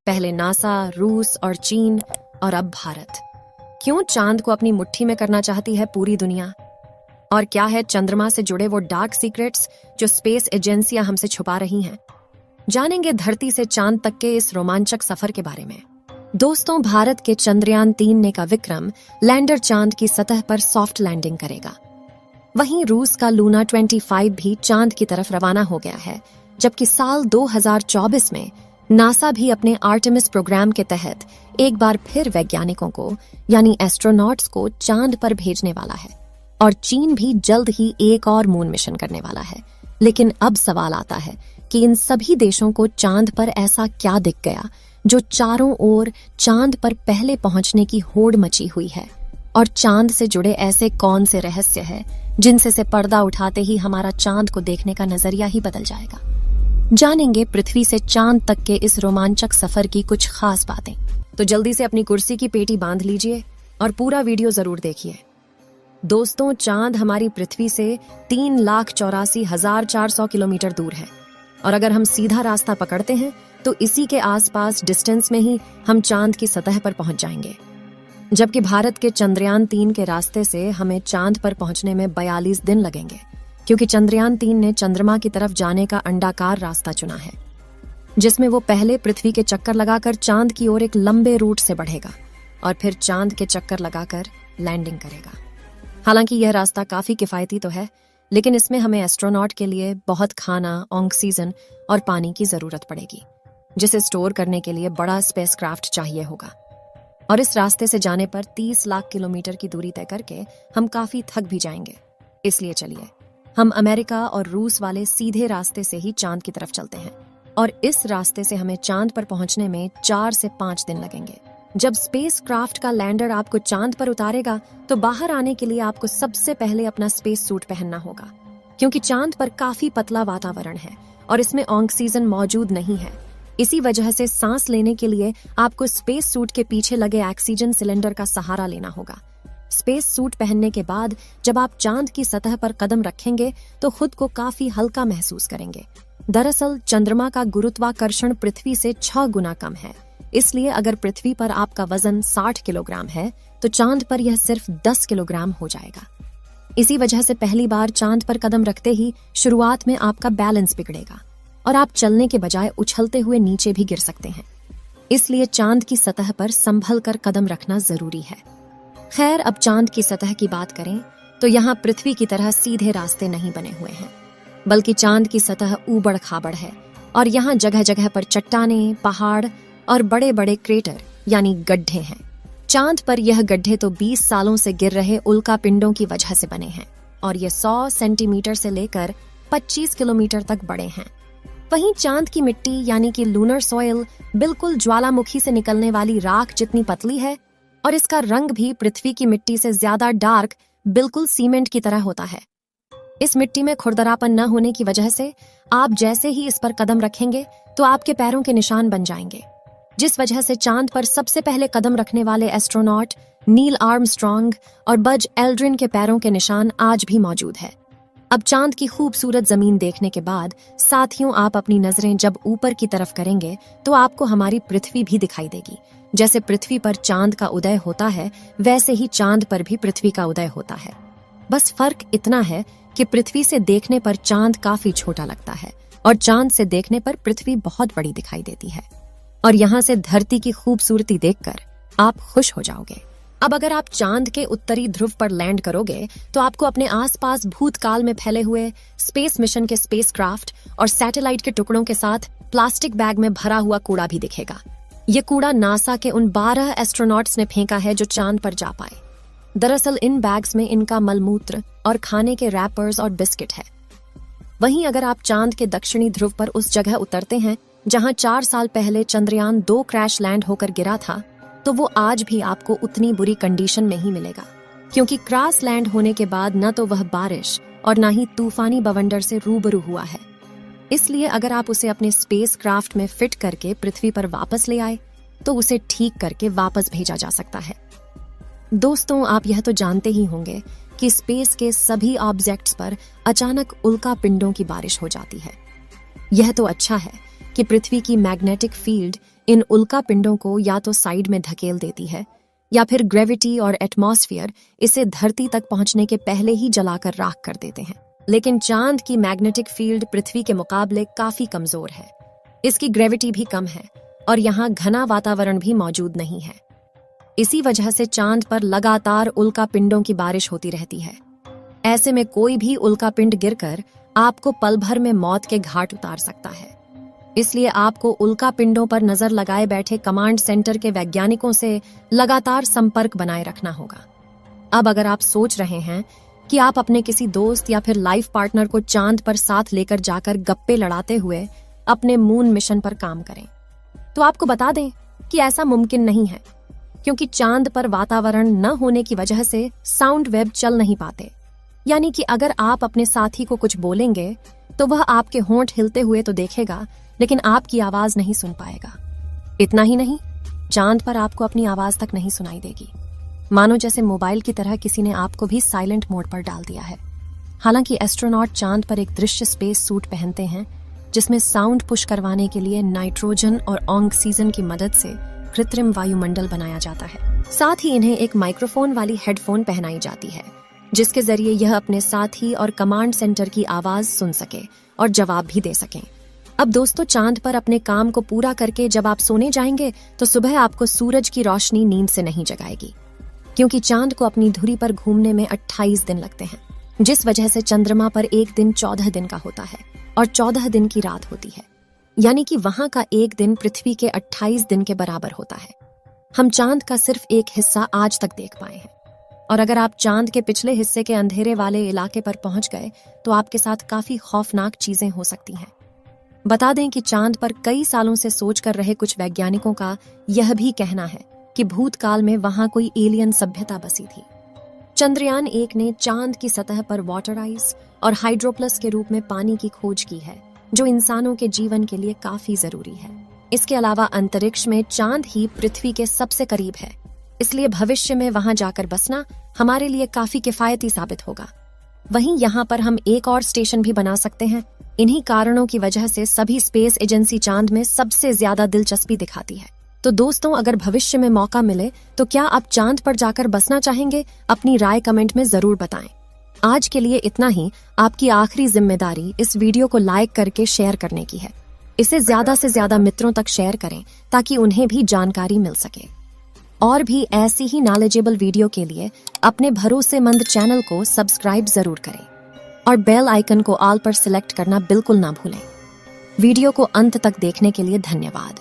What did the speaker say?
पहले नासा, रूस और चीन और अब भारत। क्यों चांद को अपनी मुट्ठी में करना चाहती है पूरी दुनिया? और क्या है चंद्रमा से जुड़े वो डार्क सीक्रेट्स जो स्पेस एजेंसियां हमसे छुपा रही हैं? जानेंगे धरती से चांद तक के इस रोमांचक सफर के बारे में। दोस्तों, भारत के चंद्रयान 3 ने का विक्रम लैंडर चांद की सतह पर सॉफ्ट लैंडिंग करेगा। वहीं रूस का लूना 25 भी चांद की तरफ रवाना हो गया है, जबकि साल 2024 में नासा भी अपने आर्टेमिस प्रोग्राम के तहत एक बार फिर वैज्ञानिकों को यानी एस्ट्रोनॉट्स को चांद पर भेजने वाला है। और चीन भी जल्द ही एक और मून मिशन करने वाला है। लेकिन अब सवाल आता है कि इन सभी देशों को चांद पर ऐसा क्या दिख गया जो चारों ओर चांद पर पहले पहुंचने की होड़ मची हुई है? और चांद से जुड़े ऐसे कौन से रहस्य हैं जिनसे से पर्दा उठाते ही हमारा चांद को देखने का नजरिया ही बदल जाएगा? जानेंगे पृथ्वी से चांद तक के इस रोमांचक सफर की कुछ खास बातें। तो जल्दी से अपनी कुर्सी की पेटी बांध लीजिए और पूरा वीडियो जरूर देखिए। दोस्तों, चांद हमारी पृथ्वी से 3,84,400 किलोमीटर दूर है और अगर हम सीधा रास्ता पकड़ते हैं तो इसी के आसपास डिस्टेंस में ही हम चांद की सतह पर पहुंच जाएंगे। जबकि भारत के चंद्रयान 3 के रास्ते से हमें चांद पर पहुंचने में 42 दिन लगेंगे, क्योंकि चंद्रयान 3 ने चंद्रमा की तरफ जाने का अंडाकार रास्ता चुना है, जिसमें वो पहले पृथ्वी के चक्कर लगाकर चांद की ओर एक लंबे रूट से बढ़ेगा और फिर चांद के चक्कर लगाकर लैंडिंग करेगा। हालांकि यह रास्ता काफी किफायती तो है, लेकिन इसमें हमें एस्ट्रोनॉट के लिए बहुत खाना, ऑक्सीजन और पानी की जरूरत पड़ेगी, जिसे स्टोर करने के लिए बड़ा स्पेसक्राफ्ट चाहिए होगा। और इस रास्ते से जाने पर 30 लाख किलोमीटर की दूरी तय करके हम काफी थक भी जाएंगे। इसलिए चलिए हम अमेरिका और रूस वाले सीधे रास्ते से ही चांद की तरफ चलते हैं और इस रास्ते से हमें चांद पर पहुंचने में 4 से 5 दिन लगेंगे। जब स्पेसक्राफ्ट का लैंडर आपको चांद पर उतारेगा तो बाहर आने के लिए आपको सबसे पहले अपना स्पेस सूट पहनना होगा, क्योंकि चांद पर काफी पतला वातावरण है और इसमें ऑक्सीजन मौजूद नहीं है। इसी वजह से सांस लेने के लिए आपको स्पेस सूट के पीछे लगे ऑक्सीजन सिलेंडर का सहारा लेना होगा। स्पेस सूट पहनने के बाद जब आप चांद की सतह पर कदम रखेंगे तो खुद को काफी हल्का महसूस करेंगे। दरअसल चंद्रमा का गुरुत्वाकर्षण पृथ्वी से 6 गुना कम है, इसलिए अगर पृथ्वी पर आपका वजन 60 किलोग्राम है तो चांद पर यह सिर्फ 10 किलोग्राम हो जाएगा। इसी वजह से पहली बार चांद पर कदम रखते ही शुरुआत में आपका बैलेंस बिगड़ेगा और आप चलने के बजाय उछलते हुए नीचे भी गिर सकते हैं। इसलिए चांद की सतह पर संभल कर कदम रखना जरूरी है। खैर, अब चांद की सतह की बात करें तो यहाँ पृथ्वी की तरह सीधे रास्ते नहीं बने हुए हैं, बल्कि चांद की सतह ऊबड़ खाबड़ है और यहाँ जगह जगह पर चट्टानें, पहाड़ और बड़े बड़े क्रेटर यानी गड्ढे हैं। चांद पर यह गड्ढे तो 20 सालों से गिर रहे उल्का पिंडों की वजह से बने हैं और ये 100 सेंटीमीटर से लेकर 25 किलोमीटर तक बड़े हैं। वहीं चांद की मिट्टी यानी कि लूनर सॉइल बिल्कुल ज्वालामुखी से निकलने वाली राख जितनी पतली है और इसका रंग भी पृथ्वी की मिट्टी से ज्यादा डार्क, बिल्कुल सीमेंट की तरह होता है। इस मिट्टी में खुरदरापन न होने की वजह से आप जैसे ही इस पर कदम रखेंगे तो आपके पैरों के निशान बन जाएंगे, जिस वजह से चांद पर सबसे पहले कदम रखने वाले एस्ट्रोनॉट नील आर्मस्ट्रॉन्ग और बज एल्ड्रिन के पैरों के निशान आज भी मौजूद है। अब चांद की खूबसूरत जमीन देखने के बाद साथियों, आप अपनी नजरें जब ऊपर की तरफ करेंगे तो आपको हमारी पृथ्वी भी दिखाई देगी। जैसे पृथ्वी पर चांद का उदय होता है, वैसे ही चांद पर भी पृथ्वी का उदय होता है। बस फर्क इतना है कि पृथ्वी से देखने पर चांद काफी छोटा लगता है और चांद से देखने पर पृथ्वी बहुत बड़ी दिखाई देती है। और यहाँ से धरती की खूबसूरती देखकर आप खुश हो जाओगे। अब अगर आप चांद के उत्तरी ध्रुव पर लैंड करोगे तो आपको अपने आसपास भूतकाल में फैले हुए स्पेस मिशन के स्पेसक्राफ्ट और सैटेलाइट के टुकड़ों के साथ प्लास्टिक बैग में भरा हुआ कूड़ा भी दिखेगा। ये कूड़ा नासा के उन 12 एस्ट्रोनॉट्स ने फेंका है जो चांद पर जा पाए। दरअसल इन बैग्स में इनका मलमूत्र और खाने के रैपर्स और बिस्किट है। वहीं अगर आप चांद के दक्षिणी ध्रुव पर उस जगह उतरते हैं जहां 4 साल पहले चंद्रयान 2 क्रैश लैंड होकर गिरा था, तो वो आज भी आपको उतनी बुरी कंडीशन में ही मिलेगा, क्योंकि क्रैश लैंड होने के बाद न तो वह बारिश और न ही तूफानी बवंडर से रूबरू हुआ है। इसलिए अगर आप उसे अपने स्पेस क्राफ्ट में फिट करके पृथ्वी पर वापस ले आए तो उसे ठीक करके वापस भेजा जा सकता है। दोस्तों, आप यह तो जानते ही होंगे कि स्पेस के सभी ऑब्जेक्ट्स पर अचानक उल्का पिंडों की बारिश हो जाती है। यह तो अच्छा है कि पृथ्वी की मैग्नेटिक फील्ड इन उल्का पिंडों को या तो साइड में धकेल देती है या फिर ग्रेविटी और एटमॉस्फेयर इसे धरती तक पहुंचने के पहले ही जलाकर राख कर देते हैं। लेकिन चांद की मैग्नेटिक फील्ड पृथ्वी के मुकाबले काफी कमजोर है। इसकी ग्रेविटी भी कम है और यहाँ घना वातावरण भी मौजूद नहीं है। इसी वजह से चांद पर लगातार उल्का पिंडों की बारिश होती रहती है। ऐसे में कोई भी उल्का पिंड गिरकर आपको पल भर में मौत के घाट उतार सकता है। इसलिए आपको उल्का पिंडों पर नजर लगाए बैठे कमांड सेंटर के वैज्ञानिकों से लगातार संपर्क बनाए रखना होगा। अब अगर आप सोच रहे हैं कि आप अपने किसी दोस्त या फिर लाइफ पार्टनर को चांद पर साथ लेकर जाकर गप्पे लड़ाते हुए अपने मून मिशन पर काम करें, तो आपको बता दें कि ऐसा मुमकिन नहीं है, क्योंकि चांद पर वातावरण न होने की वजह से साउंड वेव चल नहीं पाते। यानी कि अगर आप अपने साथी को कुछ बोलेंगे तो वह आपके होंठ हिलते हुए तो देखेगा, लेकिन आपकी आवाज नहीं सुन पाएगा। इतना ही नहीं, चांद पर आपको अपनी आवाज तक नहीं सुनाई देगी, मानो जैसे मोबाइल की तरह किसी ने आपको भी साइलेंट मोड पर डाल दिया है। हालांकि एस्ट्रोनॉट चांद पर एक दृश्य स्पेस सूट पहनते हैं जिसमें साउंड पुश करवाने के लिए नाइट्रोजन और ऑक्सीजन की मदद से कृत्रिम वायुमंडल बनाया जाता है। साथ ही इन्हें एक माइक्रोफोन वाली हेडफोन पहनाई जाती है जिसके जरिए यह अपने साथी और कमांड सेंटर की आवाज सुन सके और जवाब भी दे सकें। अब दोस्तों, चांद पर अपने काम को पूरा करके जब आप सोने जाएंगे तो सुबह आपको सूरज की रोशनी नींद से नहीं जगाएगी, क्योंकि चांद को अपनी धुरी पर घूमने में 28 दिन लगते हैं, जिस वजह से चंद्रमा पर एक दिन 14 दिन का होता है और 14 दिन की रात होती है। यानी कि वहां का एक दिन पृथ्वी के 28 दिन के बराबर होता है। हम चांद का सिर्फ एक हिस्सा आज तक देख पाए हैं, और अगर आप चांद के पिछले हिस्से के अंधेरे वाले इलाके पर पहुंच गए तो आपके साथ काफी खौफनाक चीजें हो सकती हैं। बता दें कि चांद पर कई सालों से सोच कर रहे कुछ वैज्ञानिकों का यह भी कहना है कि भूतकाल में वहां कोई एलियन सभ्यता बसी थी। चंद्रयान 1 ने चांद की सतह पर वाटर आइस और हाइड्रोप्लस के रूप में पानी की खोज की है, जो इंसानों के जीवन के लिए काफी जरूरी है। इसके अलावा अंतरिक्ष में चांद ही पृथ्वी के सबसे करीब है, इसलिए भविष्य में वहां जाकर बसना हमारे लिए काफी किफायती साबित होगा। वहीं यहाँ पर हम एक और स्टेशन भी बना सकते हैं। इन्हीं कारणों की वजह से सभी स्पेस एजेंसी चांद में सबसे ज्यादा दिलचस्पी दिखाती है। तो दोस्तों, अगर भविष्य में मौका मिले तो क्या आप चांद पर जाकर बसना चाहेंगे? अपनी राय कमेंट में जरूर बताएं। आज के लिए इतना ही। आपकी आखिरी जिम्मेदारी इस वीडियो को लाइक करके शेयर करने की है। इसे ज्यादा से ज्यादा मित्रों तक शेयर करें ताकि उन्हें भी जानकारी मिल सके। और भी ऐसी ही नॉलेजेबल वीडियो के लिए अपने भरोसेमंद चैनल को सब्सक्राइब जरूर करें और बेल आइकन को ऑल पर सिलेक्ट करना बिल्कुल ना भूलें। वीडियो को अंत तक देखने के लिए धन्यवाद।